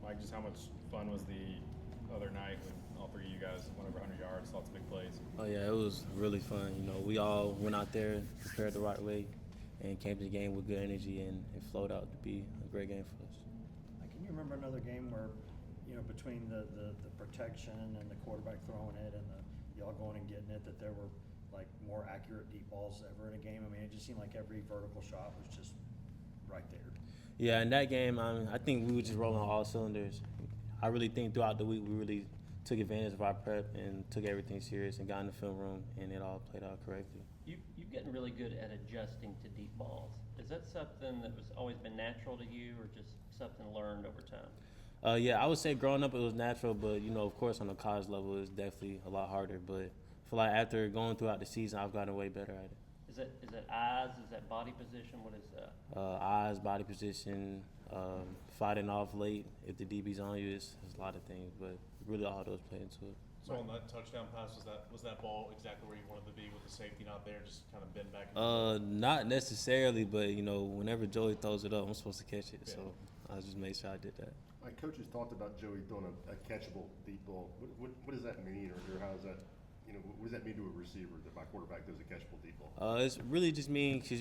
Mike, just how much fun was the other night when all three of you guys went over 100 yards, lots of big plays? Oh yeah, it was really fun. We all went out there, prepared the right way, and came to the game with good energy, and it flowed out to be a great game for us. Can you remember another game where, between the protection and the quarterback throwing it and y'all going and getting it, that there were like more accurate deep balls ever in a game? I mean, it just seemed like every vertical shot was just right there. Yeah, in that game, I think we were just rolling all cylinders. I really think throughout the week we really took advantage of our prep and took everything serious and got in the film room, and it all played out correctly. You've gotten really good at adjusting to deep balls. Is that something that was always been natural to you, or just something learned over time? Yeah, I would say growing up it was natural, but of course on the college level it's definitely a lot harder. But I feel like after going throughout the season, I've gotten way better at it. Is that eyes? Is that body position? What is that? Eyes, body position, fighting off late if the DB's on you. It's a lot of things, but really all those play into it. So on that touchdown pass, was that ball exactly where you wanted to be with the safety not there, just kind of bend back? Not necessarily, but whenever Joey throws it up, I'm supposed to catch it. Yeah. So I just made sure I did that. My coaches talked about Joey throwing a catchable deep ball. What does that mean, or how does that, what does that mean to a receiver that my quarterback does a catchable deep ball? It's really just mean because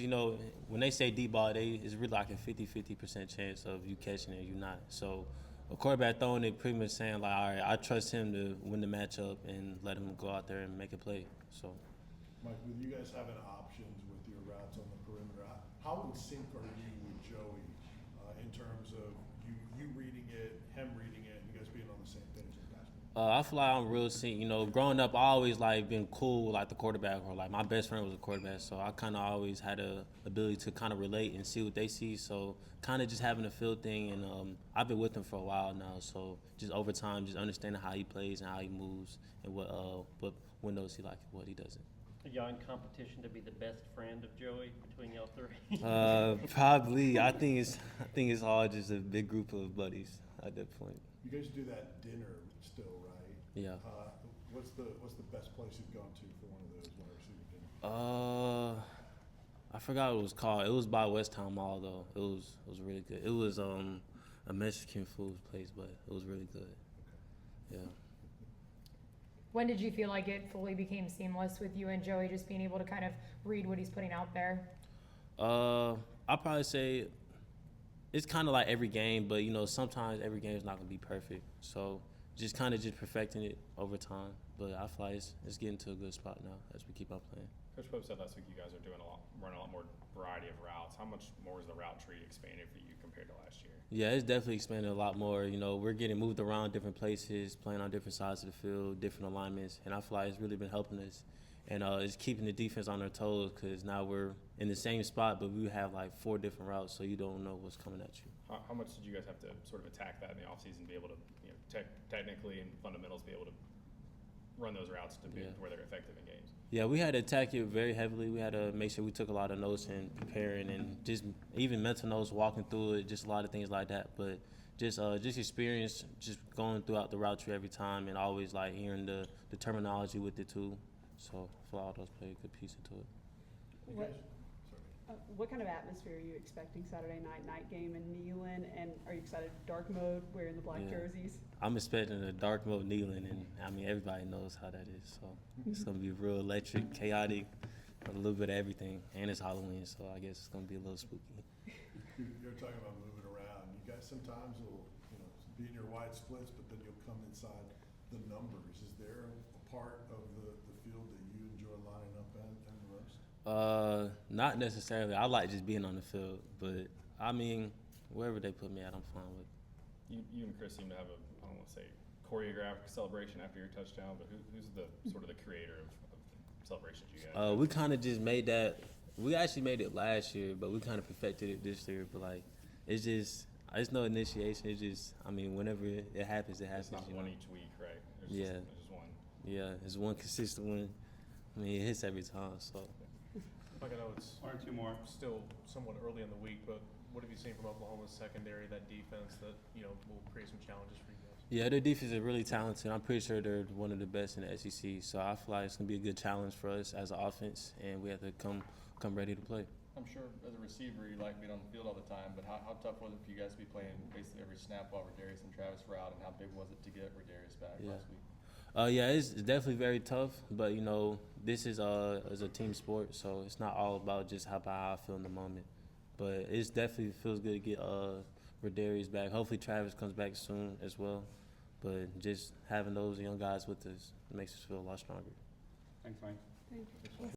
when they say deep ball, it's really like a 50% chance of you catching it, or you not. So a quarterback throwing it pretty much saying like, all right, I trust him to win the matchup and let him go out there and make a play. So. Mike, with you guys having options with your routes on the perimeter, how in sync are you with Joey in terms of you reading it, him reading it, and you guys being on the same page as guys? I feel like I'm real sync. Growing up, I always been cool with the quarterback, or my best friend was a quarterback, so I kind of always had a ability to kind of relate and see what they see. So kind of just having a feel thing, and I've been with him for a while now. So just over time, just understanding how he plays and how he moves and what windows he like, what he doesn't. Are y'all in competition to be the best friend of Joey between y'all three? Probably. I think it's all just a big group of buddies at that point. You guys do that dinner still, right? Yeah. What's the best place you've gone to for one of those wide receiver dinner? I forgot what it was called. It was by West Town Mall though. It was really good. It was a Mexican food place, but it was really good. Okay. Yeah. When did you feel like it fully became seamless with you and Joey just being able to kind of read what he's putting out there? I'll probably say it's kind of like every game, but sometimes every game is not gonna be perfect. So just kind of perfecting it over time. But I feel like it's getting to a good spot now as we keep on playing. Coach Pope said last week you guys are running a lot more variety of routes. How much more is the route tree expanded for you compared to last year? Yeah, it's definitely expanded a lot more. We're getting moved around different places, playing on different sides of the field, different alignments, and I feel like it's really been helping us. And it's keeping the defense on their toes because now we're in the same spot, but we have 4 different routes, so you don't know what's coming at you. How much did you guys have to sort of attack that in the offseason, be able to, technically and fundamentals, be able to run those routes to where they're effective in games? Yeah, we had to attack it very heavily. We had to make sure we took a lot of notes and preparing, and just even mental notes, walking through it, just a lot of things like that. But just experience, just going throughout the route tree every time, and always hearing the terminology with it too. So I feel like all those play a good piece into it. You What- guys, sorry. What kind of atmosphere are you expecting Saturday night game in Neyland? And are you excited dark mode, wearing the black Yeah. jerseys? I'm expecting a dark mode kneeling, and everybody knows how that is. So it's gonna be real electric, chaotic, a little bit of everything, and it's Halloween, so I guess it's gonna be a little spooky. You're talking about moving around. You guys sometimes will, be in your wide splits, but then you'll come inside the numbers. Is there a part of the field that you enjoy lining up in the most? Not necessarily. I like just being on the field, but wherever they put me at, I'm fine with. You and Chris seem to have I don't want to say choreographed celebration after your touchdown, but who's the sort of the creator of the celebrations you guys? We kind of just made that. We actually made it last year, but we kind of perfected it this year. But it's no initiation. It's just, whenever it happens, it happens. It's not one each week, right? Yeah. There's just one. Yeah, it's one consistent one. It hits every time. So. Like, I know it's One or two more. still somewhat early in the week, but what have you seen from Oklahoma's secondary, that defense that, will create some challenges for you guys? Yeah, their defense is really talented. I'm pretty sure they're one of the best in the SEC. So I feel like it's gonna be a good challenge for us as an offense, and we have to come ready to play. I'm sure as a receiver, you like being on the field all the time, but how tough was it for you guys to be playing basically every snap while Rodarius and Travis were out, and how big was it to get Rodarius back Yeah. last week? Yeah, it's definitely very tough, but you know, this is a team sport, so it's not all about just how I feel in the moment. But it's definitely feels good to get Rodarius back. Hopefully Travis comes back soon as well. But just having those young guys with us makes us feel a lot stronger. Thanks, Mike. Thank you.